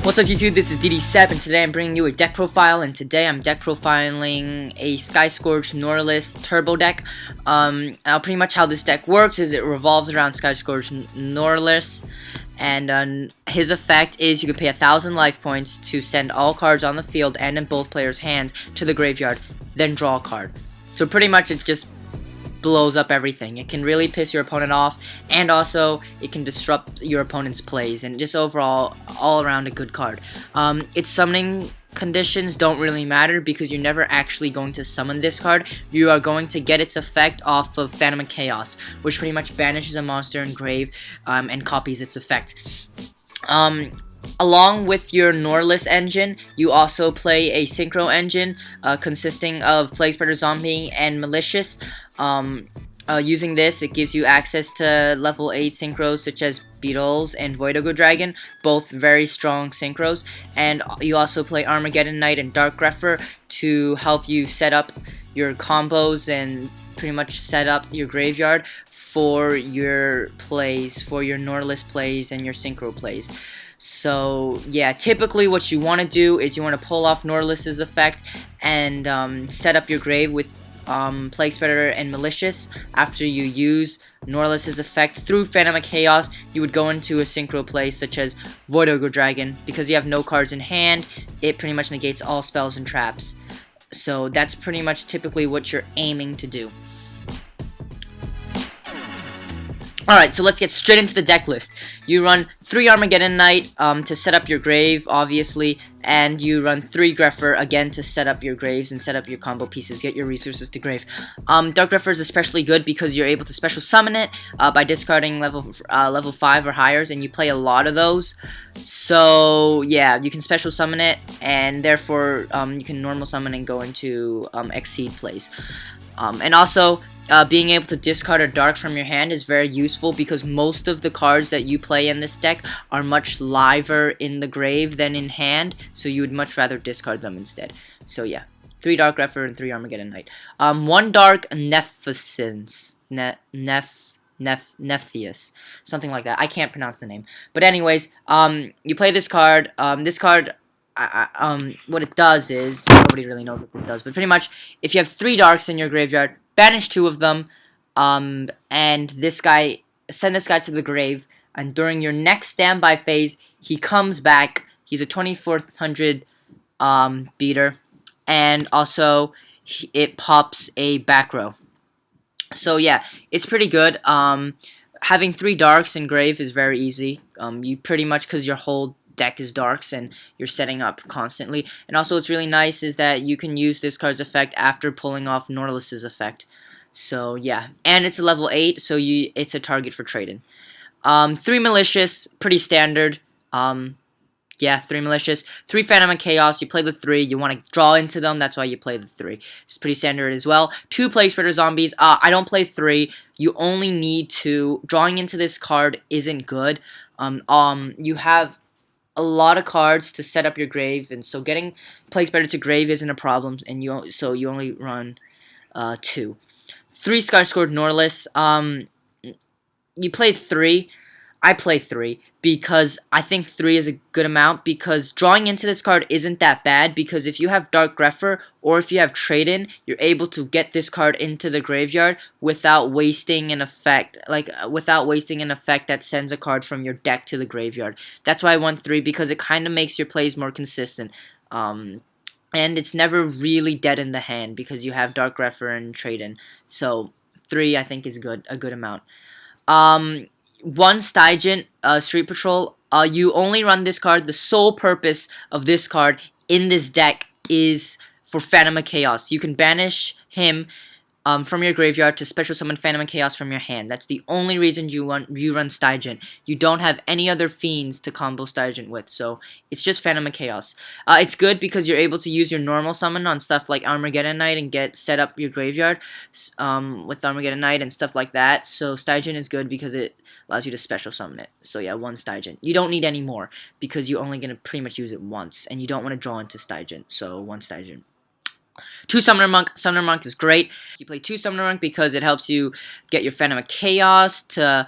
What's up YouTube, this is DD7 and today I'm bringing you a deck profile, and today I'm deck profiling a Scourge Norleras turbo deck. Now pretty much how this deck works is it revolves around Scourge Norleras, and his effect is you can pay 1,000 life points to send all cards on the field and in both players' hands to the graveyard, then draw a card. So pretty much it just blows up everything. It can really piss your opponent off, and also it can disrupt your opponent's plays, and just overall, all around a good card. Its summoning conditions don't really matter because you're never actually going to summon this card. You are going to get its effect off of Phantom of Chaos, which pretty much banishes a monster in grave and copies its effect. Along with your Norleras engine, you also play a Synchro engine consisting of Plague Spreader, Zombie, and Malicious. Using this, it gives you access to level 8 synchros such as Beetles and Yugioh Dragon, both very strong synchros. And you also play Armageddon Knight and Dark Grepher to help you set up your combos and pretty much set up your graveyard for your plays, for your Norleras plays and your synchro plays. So yeah, typically what you want to do is you want to pull off Norleras' effect and set up your grave with Plague Spreader and Malicious. After you use Norleras' effect through Phantom of Chaos, you would go into a synchro play such as Yugioh Dragon. Because you have no cards in hand, it pretty much negates all spells and traps. So that's pretty much typically what you're aiming to do. Alright, so let's get straight into the deck list. You run 3 Armageddon Knight to set up your grave, obviously, and you run 3 Grepher, again, to set up your graves and set up your combo pieces, get your resources to grave. Dark Grepher is especially good because you're able to special summon it by discarding level 5 or higher, and you play a lot of those. So, yeah, you can special summon it, and therefore, you can normal summon and go into Exceed plays. And also, being able to discard a dark from your hand is very useful because most of the cards that you play in this deck are much liver in the grave than in hand, so you would much rather discard them instead. So yeah, 3 Dark Grepher and 3 Armageddon Knight. 1 Dark Nepheus, Nepheus, something like that. I can't pronounce the name. But anyways, you play this card. This card, what it does is, nobody really knows what this does, but pretty much, if you have 3 darks in your graveyard, banish 2 of them, and send this guy to the grave, and during your next standby phase, he comes back. He's a 2400 beater, and also it pops a back row. So yeah, it's pretty good. Having 3 darks in grave is very easy. You pretty much, because your whole deck is darks and you're setting up constantly. And also what's really nice is that you can use this card's effect after pulling off Norleras' effect. So yeah, and it's a level 8, so it's a target for trading. 3 Malicious, pretty standard. Yeah, 3 Malicious. 3 Phantom of Chaos, you play the 3, you want to draw into them, that's why you play the 3. It's pretty standard as well. 2 Plague Spreader Zombies, I don't play 3, you only need 2. Drawing into this card isn't good. You have a lot of cards to set up your grave, and so getting Plague Spreader to grave isn't a problem, and so you only run 2. 3 Scourge Norleras. You play 3. I play 3 because I think 3 is a good amount, because drawing into this card isn't that bad, because if you have Dark Grepher or if you have Trade-In, you're able to get this card into the graveyard without wasting an effect, that sends a card from your deck to the graveyard. That's why I want 3, because it kind of makes your plays more consistent. And it's never really dead in the hand because you have Dark Grepher and Trade-In. So 3 I think is a good amount. 1 Stygian, Street Patrol. You only run this card. The sole purpose of this card in this deck is for Phantom of Chaos. You can banish him from your graveyard to special summon Phantom of Chaos from your hand. That's the only reason you run Stygian. You don't have any other fiends to combo Stygian with, so it's just Phantom of Chaos. It's good because you're able to use your normal summon on stuff like Armageddon Knight and set up your graveyard with Armageddon Knight and stuff like that. So Stygian is good because it allows you to special summon it. So yeah, 1 Stygian. You don't need any more because you're only going to pretty much use it once, and you don't want to draw into Stygian, so 1 Stygian. Two Summoner Monk. Summoner Monk is great. You play two Summoner Monk because it helps you get your Phantom of Chaos to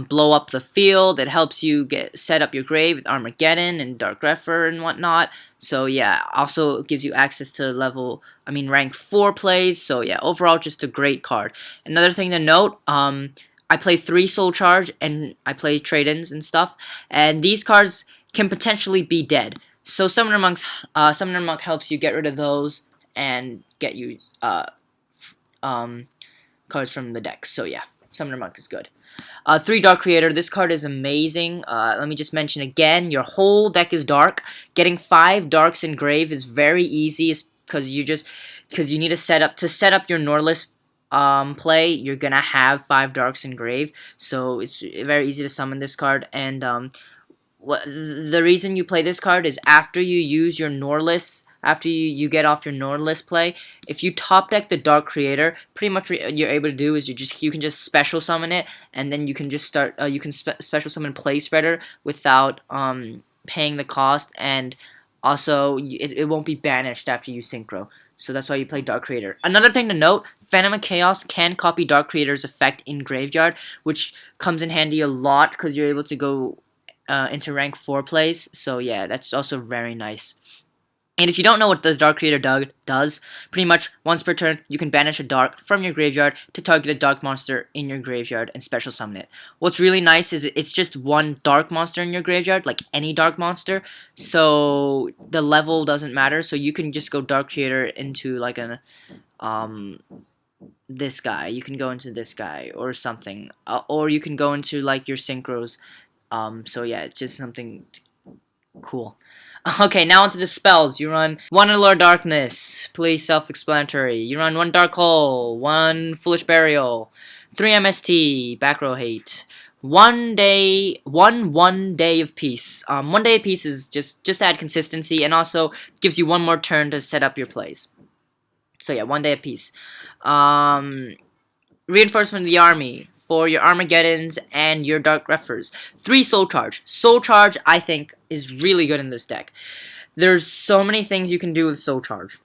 blow up the field. It helps you set up your grave with Armageddon and Dark Grepher and whatnot. So yeah, also gives you access to rank 4 plays. So yeah, overall just a great card. Another thing to note, I play 3 Soul Charge and I play trade-ins and stuff, and these cards can potentially be dead. So Summoner Monk helps you get rid of those and get you cards from the deck. So yeah, Summoner Monk is good. 3 Dark Creator. This card is amazing. Let me just mention again, your whole deck is dark. Getting 5 Darks in Grave is very easy, because you need to set up your Norleras play. You're gonna have 5 Darks in Grave, so it's very easy to summon this card. And the reason you play this card is after you use your Norleras. After you get off your Norleras play, if you top deck the Dark Creator, pretty much what you're able to do is you can just special summon it, and then you can just start special summon Play Spreader without paying the cost, and also it won't be banished after you synchro. So that's why you play Dark Creator. Another thing to note, Phantom of Chaos can copy Dark Creator's effect in Graveyard, which comes in handy a lot because you're able to go into rank 4 plays. So yeah, that's also very nice. And if you don't know what the Dark Creator does, pretty much once per turn, you can banish a Dark from your graveyard to target a Dark monster in your graveyard and special summon it. What's really nice is it's just one Dark monster in your graveyard, like any Dark monster, so the level doesn't matter, so you can just go Dark Creator into like this guy. You can go into this guy or something, or you can go into like your synchros. So yeah, it's just something cool. Okay, now onto the spells. You run 1 Allure Darkness, pretty self-explanatory. You run 1 Dark Hole, 1 Foolish Burial, 3 MST, Back Row Hate, 1 day of Peace. 1 day of Peace is just to add consistency, and also gives you 1 more turn to set up your plays. So yeah, 1 day of Peace. Reinforcement of the Army for your Armageddons and your Dark Greffers. 3 Soul Charge. Soul Charge, I think, is really good in this deck. There's so many things you can do with Soul Charge.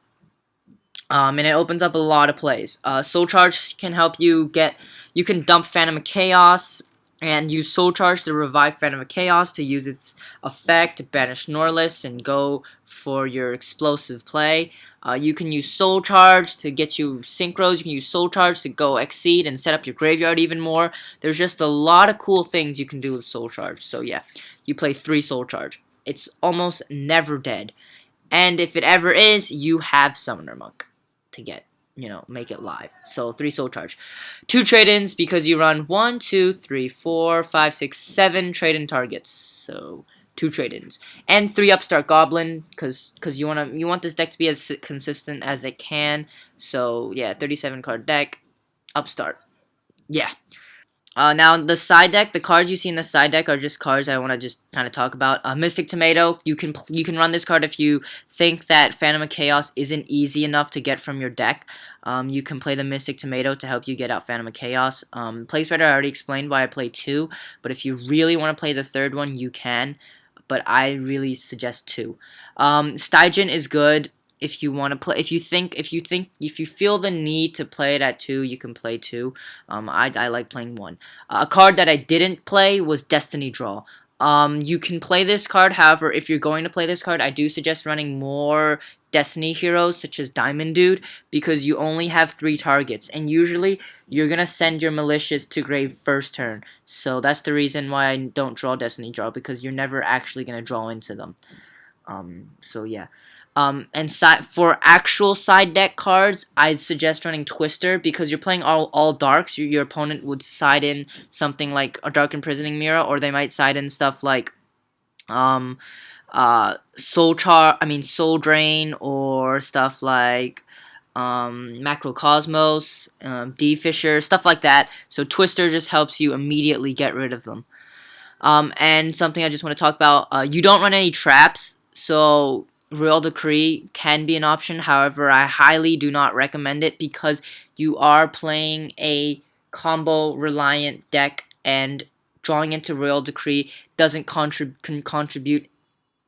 And it opens up a lot of plays. Soul Charge can help you you can dump Phantom of Chaos and use Soul Charge to revive Phantom of Chaos to use its effect to banish Norleras and go for your explosive play. You can use Soul Charge to get you synchros. You can use Soul Charge to go Exceed and set up your graveyard even more. There's just a lot of cool things you can do with Soul Charge. So yeah, you play 3 Soul Charge. It's almost never dead. And if it ever is, you have Summoner Monk to make it live. So 3 Soul Charge. 2 trade-ins because you run 1, 2, 3, 4, 5, 6, 7 trade-in targets. So 2 trade-ins. And 3 Upstart Goblin because you want this deck to be as consistent as it can. So yeah, 37 card deck. Upstart. Yeah. Now, the side deck, the cards you see in the side deck are just cards I want to just kind of talk about. Mystic Tomato, you can run this card if you think that Phantom of Chaos isn't easy enough to get from your deck. You can play the Mystic Tomato to help you get out Phantom of Chaos. Play Spreader, I already explained why I play 2, but if you really want to play the third one, you can. But I really suggest 2. Stygian is good. If you want to play, if you feel the need to play it at 2, you can play 2. I like playing 1. A card that I didn't play was Destiny Draw. You can play this card, however, if you're going to play this card, I do suggest running more Destiny heroes, such as Diamond Dude, because you only have 3 targets, and usually, you're gonna send your Malicious to grave first turn. So that's the reason why I don't draw Destiny Draw, because you're never actually gonna draw into them. So yeah. And for actual side deck cards, I'd suggest running Twister because you're playing all darks. Your opponent would side in something like a Dark Imprisoning Mirror, or they might side in stuff like Soul Drain, or stuff like Macrocosmos, D-Fisher, stuff like that. So Twister just helps you immediately get rid of them. And something I just want to talk about, you don't run any traps, so Royal Decree can be an option. However, I highly do not recommend it because you are playing a combo-reliant deck, and drawing into Royal Decree doesn't contribute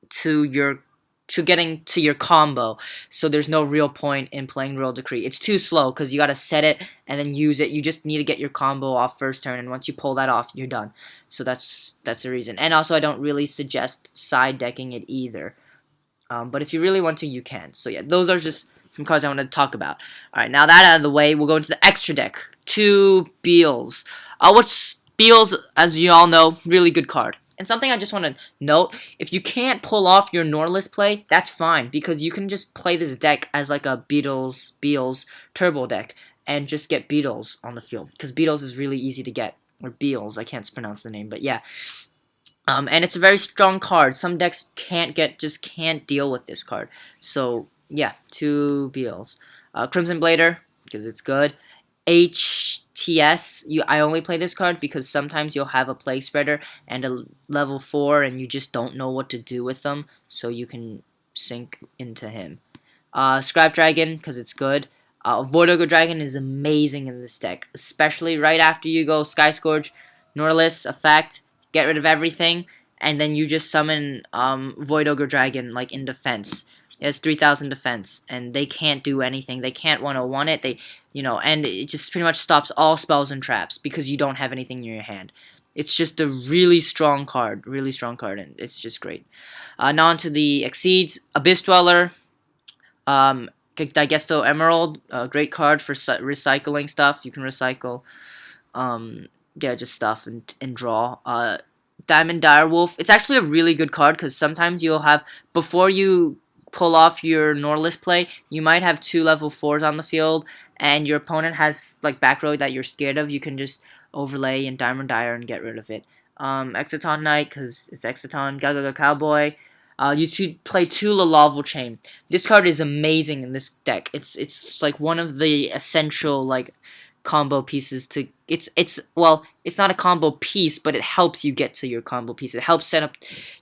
to your to getting to your combo, so there's no real point in playing Royal Decree. It's too slow because you gotta set it and then use it. You just need to get your combo off first turn, and once you pull that off, you're done. So that's the reason. And also, I don't really suggest side decking it either. But if you really want to, you can. So yeah, those are just some cards I wanted to talk about. Alright, now that out of the way, we'll go into the extra deck. 2 Beals. What's Beals, as you all know, really good card. And something I just want to note, if you can't pull off your Norleras play, that's fine, because you can just play this deck as like a Beals turbo deck, and just get Beatles on the field, because Beatles is really easy to get. Or Beals, I can't pronounce the name, but yeah. And it's a very strong card. Some decks just can't deal with this card. So, yeah, 2 Beals. Crimson Blader, because it's good. HTS, I only play this card because sometimes you'll have a Plague Spreader and a level 4 and you just don't know what to do with them, so you can sink into him. Scrap Dragon, because it's good. Void Ogre Dragon is amazing in this deck, especially right after you go Sky Scourge, Norleras, effect, get rid of everything, and then you just summon Void Ogre Dragon like in defense. It has 3,000 defense, and they can't do anything. They can't 101 it. And it just pretty much stops all spells and traps because you don't have anything in your hand. It's just a really strong card, and it's just great. Now on to the Exceeds. Abyss Dweller, Digesto Emerald, great card for recycling stuff. You can recycle, just stuff and draw. Diamond Direwolf. It's actually a really good card because sometimes you'll have, before you pull off your Norleras play, you might have 2 level 4s on the field, and your opponent has like back row that you're scared of. You can just overlay and Diamond Dire and get rid of it. Exciton Knight, because it's Exciton. Gaga Cowboy. You should play 2 Lalaval Chain. This card is amazing in this deck. It's like one of the essential like combo pieces to it's not a combo piece, but it helps you get to your combo piece. It helps set up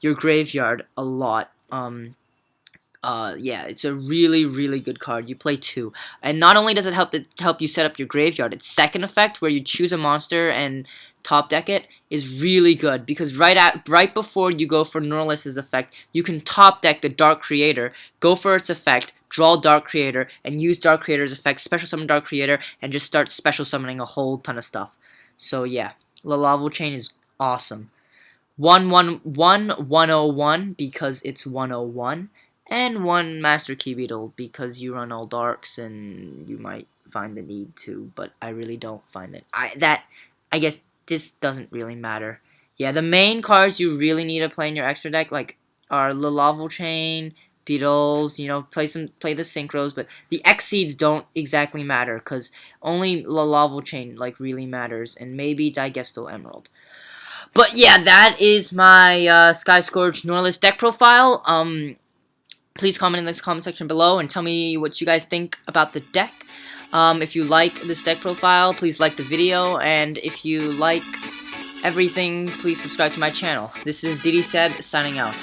your graveyard a lot. Yeah, it's a really good card. You play 2, and not only does it help you set up your graveyard, its second effect, where you choose a monster and top deck it, is really good, because right before you go for Norleras' effect, you can top deck the Dark Creator, go for its effect, draw Dark Creator, and use Dark Creator's effect, special summon Dark Creator, and just start special summoning a whole ton of stuff. So yeah, Lalaval Chain is awesome. 101 because it's 101. And 1 Master Key Beetle because you run all darks and you might find the need to, but I really don't find it. I guess this doesn't really matter. Yeah, the main cards you really need to play in your extra deck are Lalaval Chain, Beetles, play the Synchros, but the Exceeds don't exactly matter because only Lalaval Chain really matters, and maybe Digesto Emerald. But yeah, that is my Sky Scourge Norleras deck profile. Please comment in this comment section below and tell me what you guys think about the deck. If you like this deck profile, please like the video, and if you like everything, please subscribe to my channel. This is DD Seb signing out.